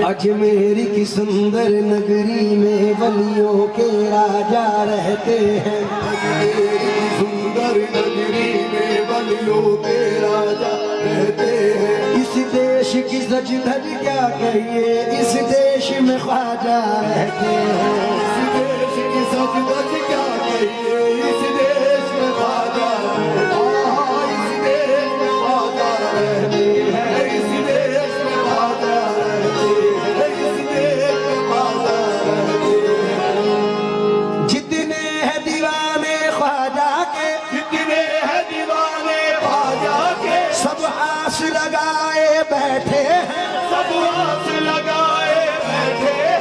अजमेर की सुंदर नगरी में वलियों के राजा रहते हैं। अजमेर की सुंदर नगरी में वलियों के राजा रहते हैं। इस देश की सज धज क्या कहिए, इस देश में ख्वाजा रहते हैं। इस देश की सज धज क्या कहिए, इस देश में ख्वाजा इस देश में ख्वाजा रहते हैं। इस देश में ख्वाजा रहते हैं। इस देश में ख्वाजा रहते हैं। जितने हैं दीवाने ख्वाजा के, जितने हैं दीवाने ख्वाजा के, सब आस लगाए बैठे हैं। सब आस लगाए बैठे हैं।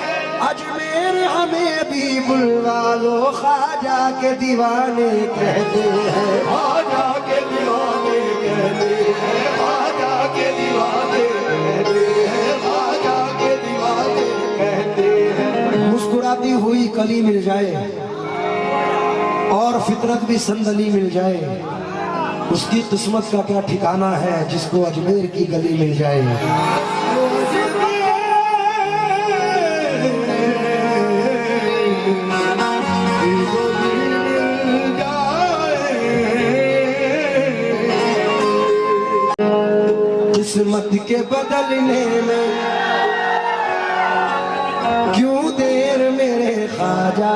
अजमेर हमें भी बुलवा लो, ख्वाजा के दीवाने कहते हैं। ख्वाजा के दीवाने कहते हैं। ख्वाजा के दीवाने कहते हैं। ख्वाजा के दीवाने कहते हैं। मुस्कुराती हुई कली मिल जाए और फितरत भी संदली मिल जाए, उसकी किस्मत का क्या ठिकाना है जिसको अजमेर की गली मिल जाए। किस्मत के बदलने में क्यों देर मेरे ख्वाजा।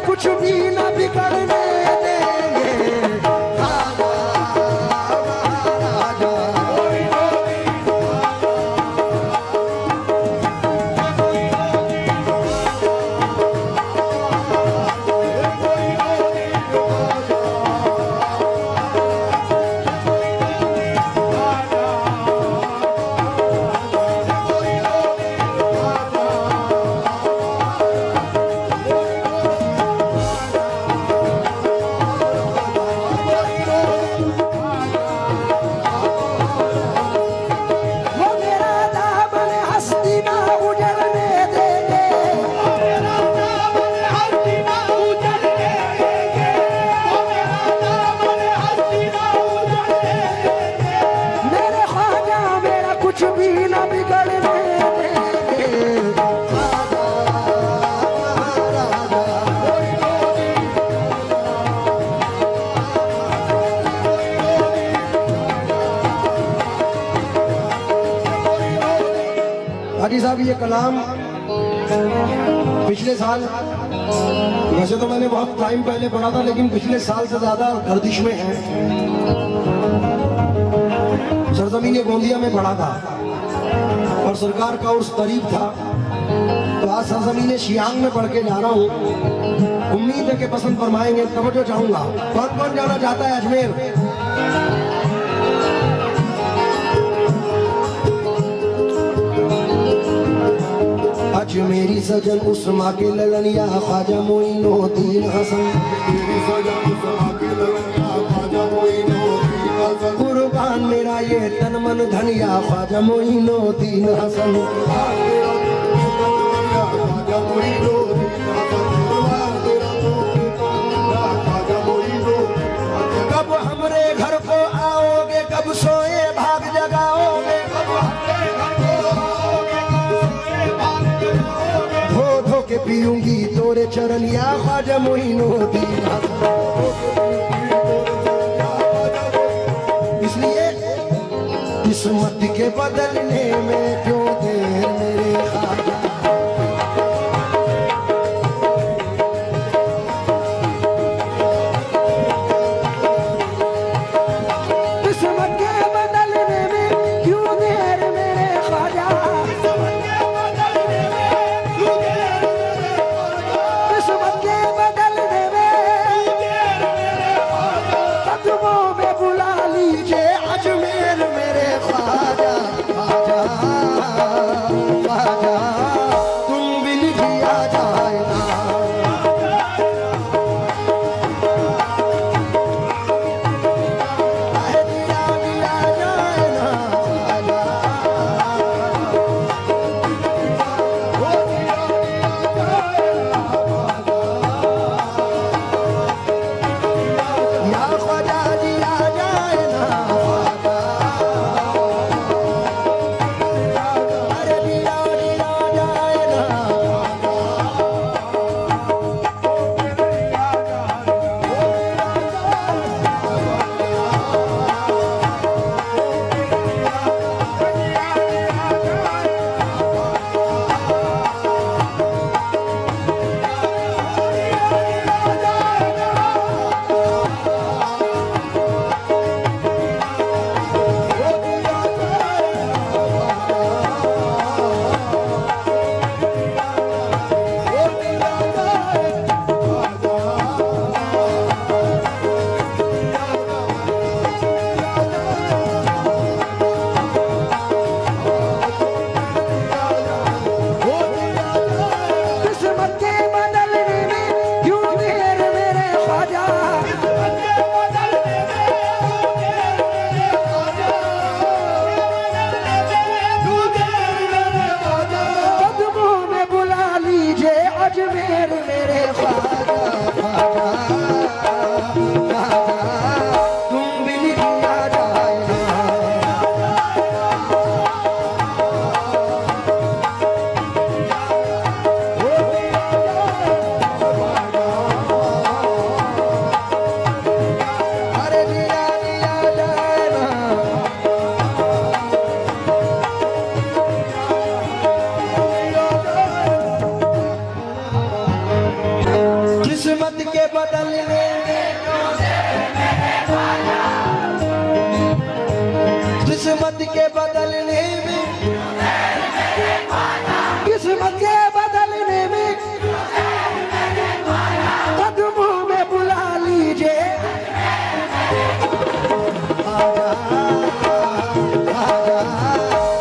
कुछ भी न बिगड़ने देंगे। साहब ये कलाम पिछले साल, वैसे तो मैंने बहुत टाइम पहले पढ़ा था, लेकिन पिछले साल से ज्यादा गर्दिश में है। सरजमीन गोंदिया में पढ़ा था और सरकार का उर्स करीब था, तो आज सरजमीन शियांग में पढ़ के जा रहा हूँ। उम्मीद है कि पसंद फरमाएंगे। तवज्जो चाहूंगा, कौन कौन जाना चाहता है अजमेर? अजमेरी सजन उस्मा के ललनिया ख्वाजा मोइनुद्दीन हसन, कुर्बान मेरा ये तन मन धनिया ख्वाजा मोइनुद्दीन हसन। कब हमरे घर को आओगे, कब सोए भाग जगाओगे, धो धो के पीऊंगी तोरे चरनिया ख्वाजा मोइनुद्दीन हसन। इसलिए किस्मत के बदलने में क्यों देर मेरे ख्वाजा। किस्मत के बदलने में, किस्मत के बदलने में कदमों में बुला लीजिए। आजा, आजा,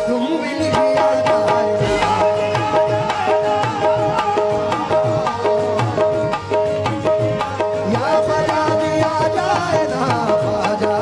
तुम भी नहीं आ जाए। या ख्वाजा भी आ जाए ना ख्वाजा।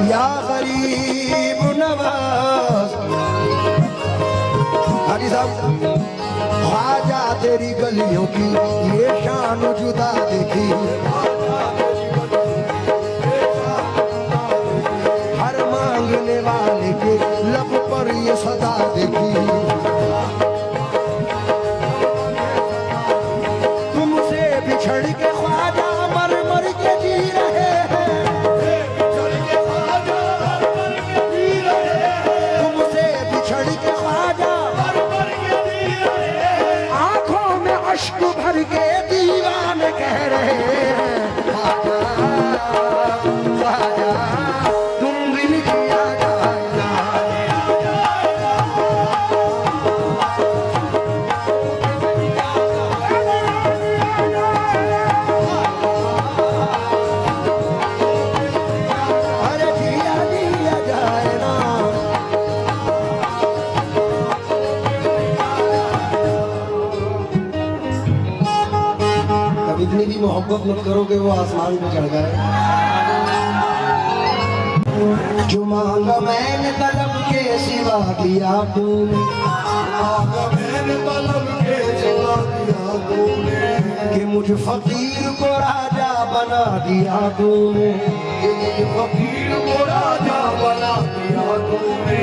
या गरीब नवाज। हाजी साहब, ख्वाजा तेरी गलियों की ये शान जुदा देखी, हर मांगने वाले के लब पर ये सदा देखी। तुमसे बिछड़ के ख्वाजा मर मर के जी रहे हैं, तुमसे बिछड़ के ख्वाजा आंखों में अश्क भर के दीवाने कह रहे हैं, ख्वाजा ख्वाजा तुम बिन जिया जाए ना। अरे जिया जिया जाए ना। कभी इतनी भी मोहब्बत मत करो कि वो आसमान पे चढ़ गए। जो मांगा मैंने तलब के सिवा किया तूने, मैंने तलब के सिवा किया तूने, कि मुझ फकीर को राजा बना दिया तूने, फकीर को राजा बना दिया तूने।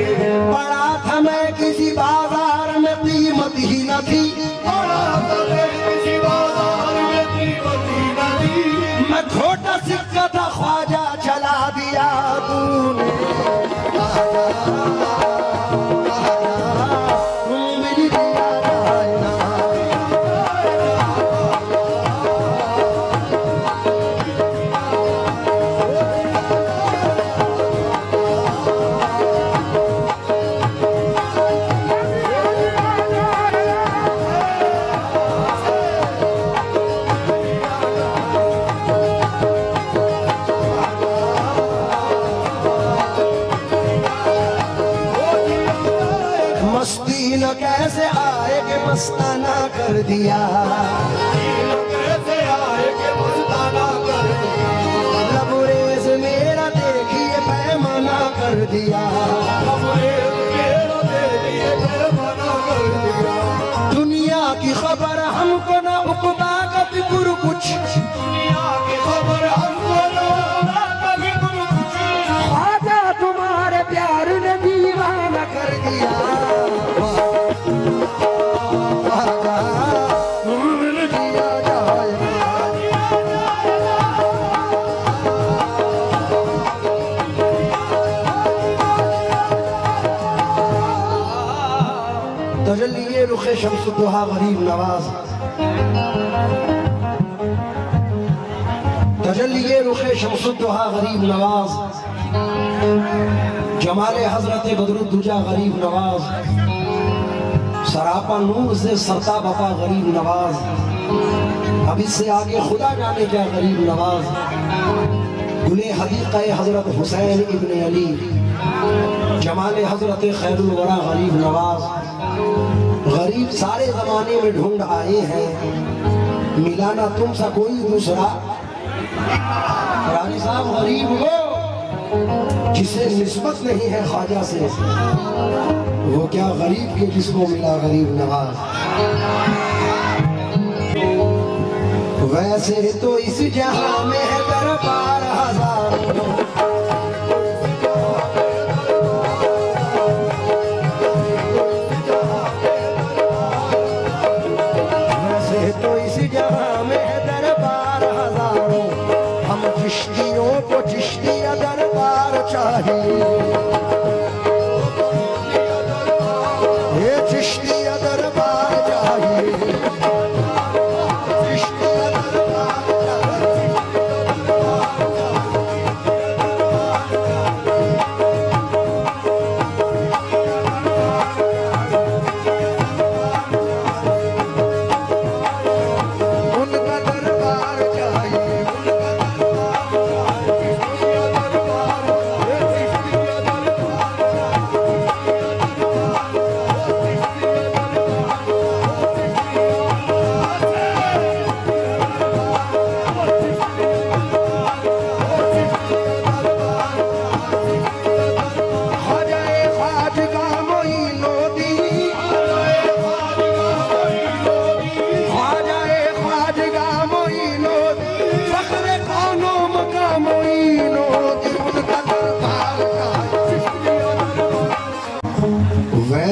पड़ा था मैं किसी बाजार में कीमत ही न थी, बड़ा तले किसी बाजार में कीमत ही न थी। मैं छोटा सिक्का था ख्वाजा चला दिया तूने। ख्वाजा, ख्वाजा, तुम बिन जिया जाए ना। मस्ती न कैसे आए कि मस्ताना कर दिया, कैसे आए के मस्ताना कर दिया, लबरेज मेरा देखिए पैमाना कर दिया। मेरा दे दिए पैमाना कर दिया। दुनिया की खबर हमको न उकबा का फिक्र कुछ, दुनिया की खबर हमको ना कभी कुछ। ख्वाजा तुम्हारे प्यार ने दीवाना कर दिया। ख्वाजा, तुम बिन जिया जाए ना। तजल्लिए रुखे शम्सुद्दोहा गरीब नवाज, तजल्लिए रुखे शम्सुद्दोहा गरीब नवाज, जमाले हजरत बदरुद्दुजा गरीब नवाज, सरापा नूर से सरता बपा गरीब नवाज, अब इससे आगे खुदा जाने क्या गरीब नवाज। गुले हदीक़ा हजरत हुसैन इब्न अली, जमाले हजरत खैरुल वरा गरीब नवाज। गरीब सारे जमाने में ढूंढ आए हैं, मिला ना तुमसा कोई दूसरा। रानी साहब, गरीब वो जिसे निस्बत नहीं है ख्वाजा से, वो क्या गरीब के जिसको मिला गरीब नवाज। वैसे तो इस जहां में है दरबार हजारों, वैसे तो इस जहां में है दरबार हजारों, हम चिश्तियों को चिश्तिया दरबार चाहिए। ये चिश्तिया दरबार चाहिए, चिश्तिया दरबार चाहिए। उनका दरबार चाहिए, उनका दरबार चाहिए, चिश्तिया दरबार, ये चिश्तिया दरबार।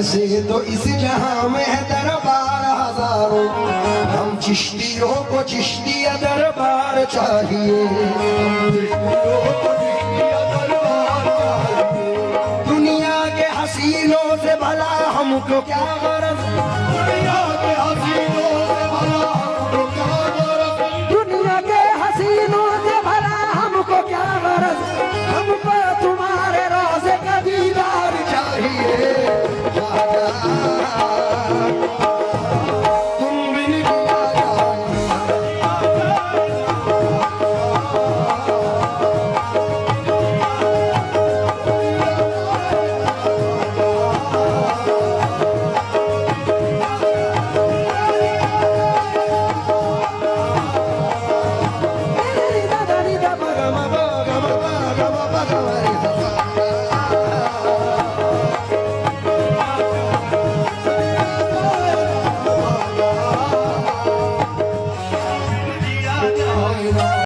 ऐसे तो इस जहां में है दरबार हजारों, हम चिश्तियों को चिश्तिया दरबार चाहिए। दुनिया के हसीनों से भला हमको क्या गरज,